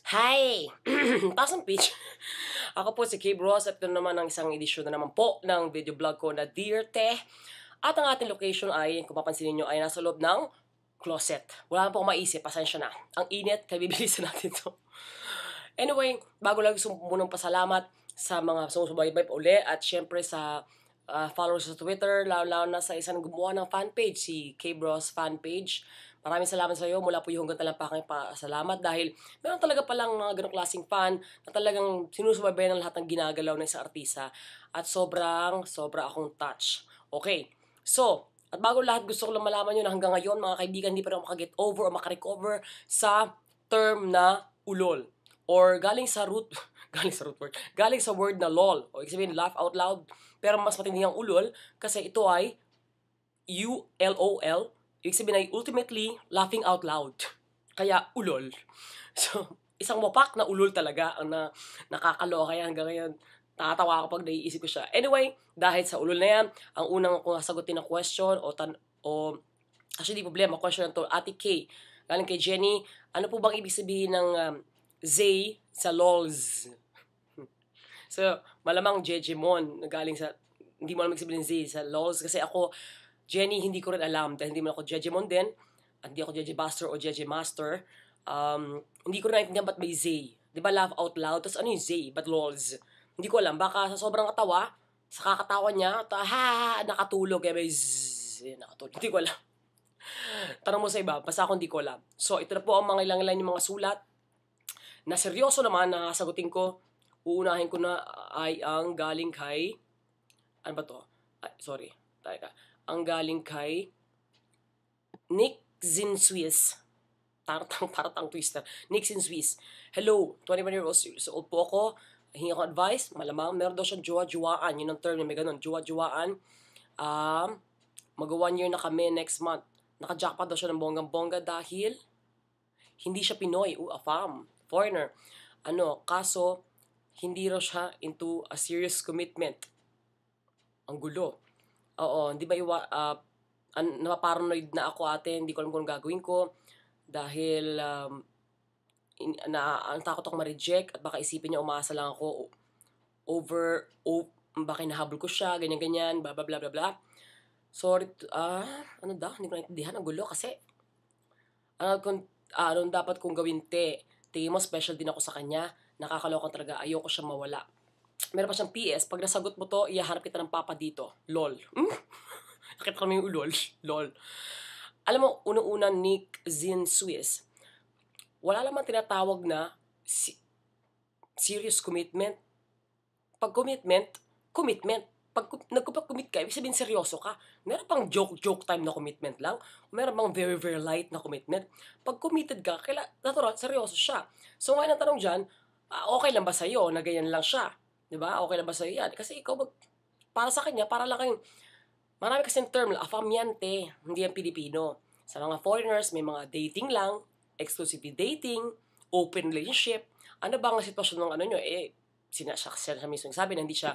Hi! Taas ang pitch. Ako po si Cabe Ross at ito naman ang isang edisyon na naman po ng video vlog ko na Dear Te. At ang ating location ay, kung papansin niyo, ay nasa loob ng closet. Wala na po akong maisip, pasensya na. Ang init, kaya bibilisan natin ito. Anyway, bago lang gusto munang pasalamat sa mga sumusubaybay pa uli at syempre sa followers sa Twitter, lalo na sa isang gumawa ng fanpage, si Cabe Ross fanpage. Maraming salamat sa iyo. Mula po yung hanggang talampakan pasalamat dahil meron talaga palang mga ganong klaseng fan na talagang sinusubaybayan ng lahat ng ginagalaw ng isang artista at sobra akong touch. Okay, so, at bago lahat gusto ko lang malaman nyo na hanggang ngayon mga kaibigan hindi pa rin makaget over o makarecover sa term na ulol or galing sa root galing sa word na lol o ibig sabihin laugh out loud pero mas matindi ang ulol kasi ito ay ULOL. Ibig sabihin ay ultimately laughing out loud. Kaya ulol. So, isang wapak na ulol talaga ang nakakaloka kaya hanggang ngayon nakatawa ako pag naiisip ko siya. Anyway, dahil sa ulol na yan, ang unang kung sagutin na question actually di problema, question na to, Ate K, galing kay Jenny, ano po bang ibig sabihin ng Zay sa lols? So, malamang Jejemon, galing sa, hindi mo alam ibig sabihin Zay sa lols, kasi ako, Jenny, hindi ko rin alam dahil hindi mo ako Jejemon din, at hindi ako Jejebuster o Jejemaster. Hindi ko rin naintindihan ba't may Zay. Di ba laugh out loud? Tapos ano yung Zay? Ba't lols? Hindi ko alam. Baka sa sobrang katawa, sa kakatawa niya, nakatulog. Kaya may zzz, nakatulog. Hindi ko alam. Tanong mo sa iba, basta ako hindi ko alam. So, ito na po ang mga ilang yung mga sulat na seryoso naman na sagutin ko. Uunahin ko na ay ang galing kay, ano ba to? Ay, sorry. Tayo ka. Ang galing kay Nick Zinswiss. Taratang twister. Nick Zinswiss. Hello, 21 years old po ako. Hingi ako advice. Malamang, meron daw siyang jowa-jowaan. Yun ang term niya, may ganun. Jowa-jowaan. Mag-1 year na kami next month. Naka-jackpot daw siya ng bonggang-bongga dahil hindi siya Pinoy. A fam. Foreigner. Kaso, hindi raw siya into a serious commitment. Ang gulo. Oo, hindi ba napaparanoid na ako ate, hindi ko alam kung gagawin ko dahil ang takot akong ma-reject at baka isipin niya umaasa lang ako baka hinahabol ko siya, ganyan-ganyan, blah blah blah blah blah. Sorry, hindi ko naintindihan, ang gulo kasi ano dapat kong gawin tingin mo special din ako sa kanya, nakakaloka talaga, ayoko siya mawala. Meron pa siyang PS, pag nasagot mo to, ihahanap kita ng papa dito. LOL. Nakita kami yung ulol. LOL. Alam mo, unang-una, Nick Zinswiss, wala naman tinatawag na serious commitment. Pag commitment. Pag nagpapag-commit ka, ibig sabihin seryoso ka. Meron pang joke time na commitment lang. Meron pang very, very light na commitment. Pag committed ka, natural, seryoso siya. So ngayon ang tanong dyan, okay lang ba sa'yo na ganyan lang siya? Diba? Okay lang ba sa'yo yan? Kasi ikaw, para sa kanya, para lang kayong, marami kasing term, afamyante, hindi yan Pilipino. Sa mga foreigners, may mga dating lang, exclusive dating, open relationship. Ano ba ang sitwasyon ng nyo? Siya mismo sabi na hindi siya,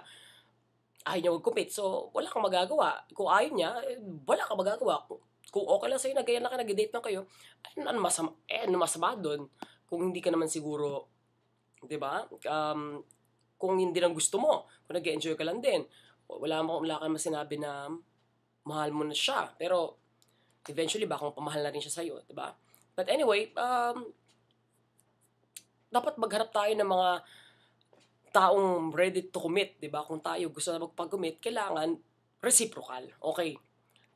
ayaw niya mag-commit. So, wala kang magagawa. Kung ayaw niya, wala kang magagawa. Kung okay lang sa'yo na ganyan lang ka, nag-date lang kayo, ano masama doon? Kung hindi ka naman siguro, diba? Kung hindi lang gusto mo, kung nag-enjoy ka lang din, wala ka naman sinabi na mahal mo na siya. Pero, eventually, baka pamahal na rin siya sa'yo, diba? But anyway, dapat magharap tayo ng mga taong ready to commit, diba? Kung tayo gusto na magpag-commit, kailangan reciprocal. Okay.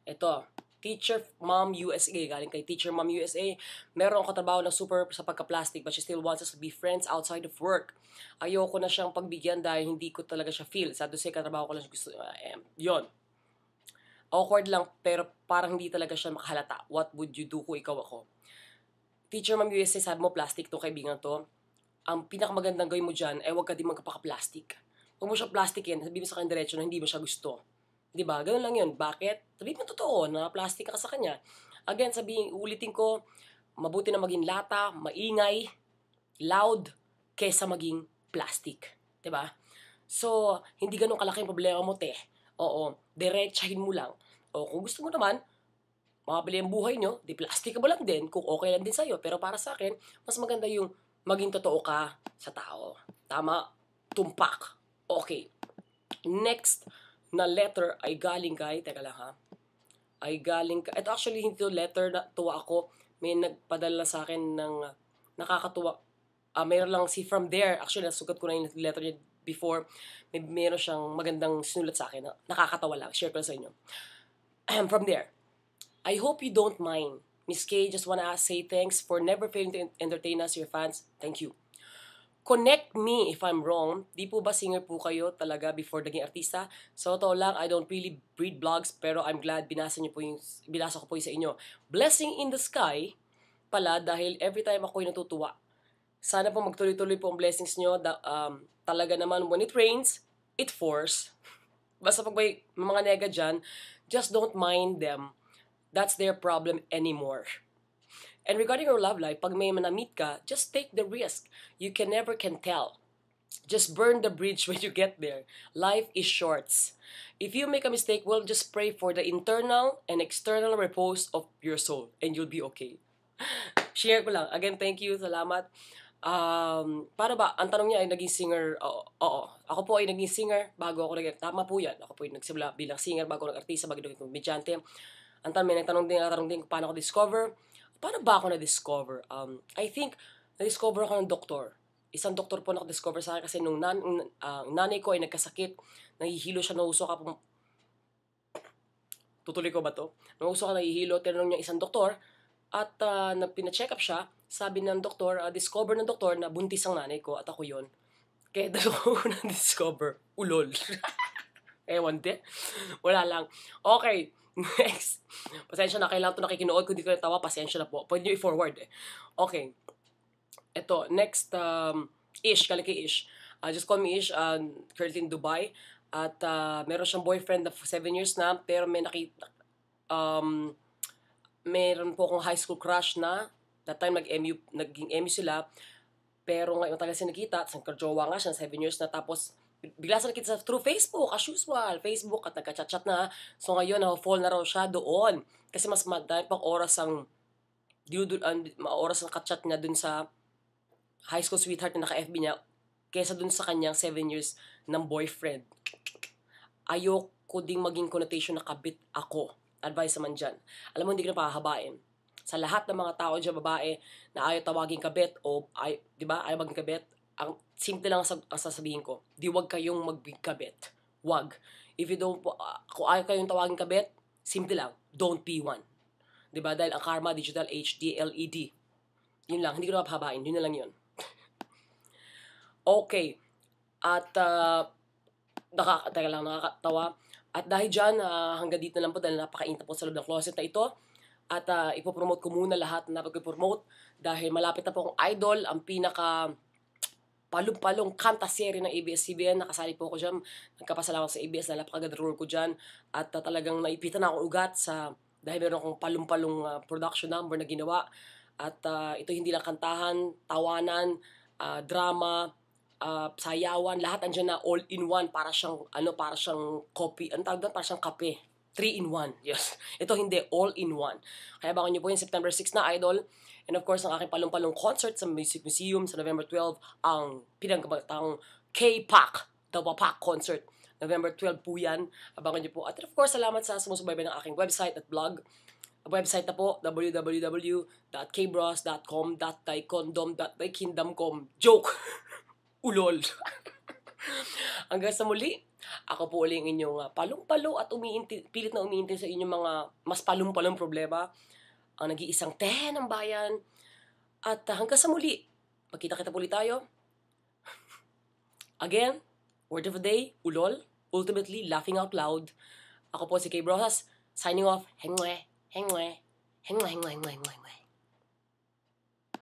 Ito, Teacher Mom USA, galing kay Teacher Mom USA, meron akong katrabaho na super sa pagka-plastic but she still wants us to be friends outside of work. Ayoko na siyang pagbigyan dahil hindi ko talaga siya feel. Sad to say, katrabaho ko lang gusto, yun. Awkward lang, pero parang hindi talaga siya makahalata. What would you do kung ikaw ako? Teacher Mom USA, sabi mo plastic to, kaibigan to. Ang pinakamagandang gawin mo dyan, huwag ka din magkapaka-plastic. Huwag mo siya plastic yan, sabihin mo sa kanya diretso na hindi mo siya gusto. Diba? Ganun lang yun. Bakit? Sabihin mo totoo na plastic ka sa kanya. Again, ulitin ko, mabuti na maging lata, maingay, loud, kesa maging plastic. Diba? So, hindi ganun kalaki yung problema mo, Oo, diretsahin mo lang. O kung gusto mo naman, makabili ang buhay nyo, di plastic ka ba lang din, kung okay lang din sa'yo. Pero para sa akin, mas maganda yung maging totoo ka sa tao. Tama? Tumpak. Okay. Next na letter ay galing kay, teka lang ha, ay galing kay, ito actually hindi to letter, tuwa ako, may nagpadala sa akin ng nakakatuwa. Mayroon lang si From There, actually nasugat ko na yung letter niya before, meron siyang magandang sinulat sa akin, nakakatawa lang, share ko sa inyo. From There, I hope you don't mind. Miss K, just wanna say thanks for never failing to entertain us, your fans. Thank you. Connect me if I'm wrong. Di po ba singer po kayo talaga before naging artista? So, to lang, I don't really read blogs, pero I'm glad binasa ko po yung sa inyo. Blessing in the sky pala dahil every time ako'y natutuwa. Sana po magtuloy-tuloy po ang blessings nyo. Talaga naman, when it rains, it pours. Basta pag may mga nega dyan, just don't mind them. That's their problem anymore. And regarding your love life, pag may manamit ka, just take the risk. You never can tell. Just burn the bridge when you get there. Life is short. If you make a mistake, well, just pray for the internal and external repose of your soul, and you'll be okay. Share ko lang. Again, thank you. Salamat. Paano ba? Ang tanong niya ay naging singer. Oo. Ako po ay naging singer bago ako tama po yan. Ako po ay nagsimula bilang singer bago nag-artista, bago naging komedyante. Ang may nagtanong din kung paano ako discover. Paano ba ako na-discover? I think, na-discover ako ng doktor. Isang doktor po na-discover sa akin kasi nung nanay ko ay nagkasakit, nahihilo siya, nausok ako. Tutuloy ko ba to? Nausok ka, nahihilo, tinanong niya isang doktor, at pina-check up siya, sabi ng doktor, discover ng doktor na buntis ang nanay ko, at ako yon. Kaya dalawa ko na-discover. Ulol. Ewan din. Wala lang. Okay. Next. Pasensya na, kailangan ito nakikinood. Kung di ko natawa, pasensya na po. Pwede nyo i-forward eh. Okay. Ito, next, Ish, kalaki Ish. Just call me Ish, currently in Dubai. At meron siyang boyfriend na 7 years na, pero may meron po akong high school crush na, that time naging MU sila, pero ngayon matagal siya nakita, at nagka-jowa nga siya, 7 years na, tapos bigla sa nakita through Facebook, as usual, Facebook, at nagka-chat-chat na. So ngayon, na-fall na raw siya doon. Kasi mas madami pang oras ang ka-chat niya dun sa high school sweetheart na naka-FB niya, kesa dun sa kanyang 7 years ng boyfriend. Ayoko ding maging connotation na kabit ako. Advice naman dyan. Alam mo, hindi ko na pahahabain. Sa lahat ng mga tao dyan, babae, na ayaw tawaging kabit, o di ba, ayaw maging kabit, ang simple lang ang sasabihin ko, di wag kayong magbigkabit. Wag. If you don't, kung ayaw kayong tawagin kabit, simple lang, don't be one. Diba? Dahil ang karma, digital, HDLED. Yun lang, hindi ko na mapahabain. Yun na lang yun. Okay. At, nakakatawa. At dahil dyan, hanggang dito na lang po, dahil napakainit po sa loob ng closet na ito. At ipopromote ko muna lahat na napag-promote dahil malapit na po akong idol, ang pinaka palong-palong kanta serie ng ABS-CBN. Nakasali po ako dyan. Nagkapasalamat sa ABS na napakaganda role ko dyan. At talagang naipitan na akong ugat dahil meron akong palong-palong production number na ginawa. At ito hindi lang kantahan, tawanan, drama, sayawan, lahat andyan na all-in-one, para siyang copy, para siyang kape. 3-in-1, yes. Ito hindi, all-in-one. Kaya abangan nyo po yung September 6 na Idol. And of course, ang aking palong-palong concert sa Music Museum sa November 12, ang pinanggamatang K-PAC, The Wapak Concert. November 12 po yan. Abangan nyo po. At of course, salamat sa sumusubaybay ng aking website at blog. Ang website na po, www.kbros.com.taekwondo.taekindom.com. Joke! Ulol! Hanggang sa muli, ako po ulit ang inyong palong-palo at pilit na umiintin sa inyong mga mas palong-palong problema, ang nag-iisang tehe ng bayan. At hanggang sa muli, magkita-kita po ulit tayo. Again, word of the day, ulol, ultimately laughing out loud. Ako po si K. Brosas, signing off. Hengwe, hengwe, hengwe, hengwe, hengwe, hengwe.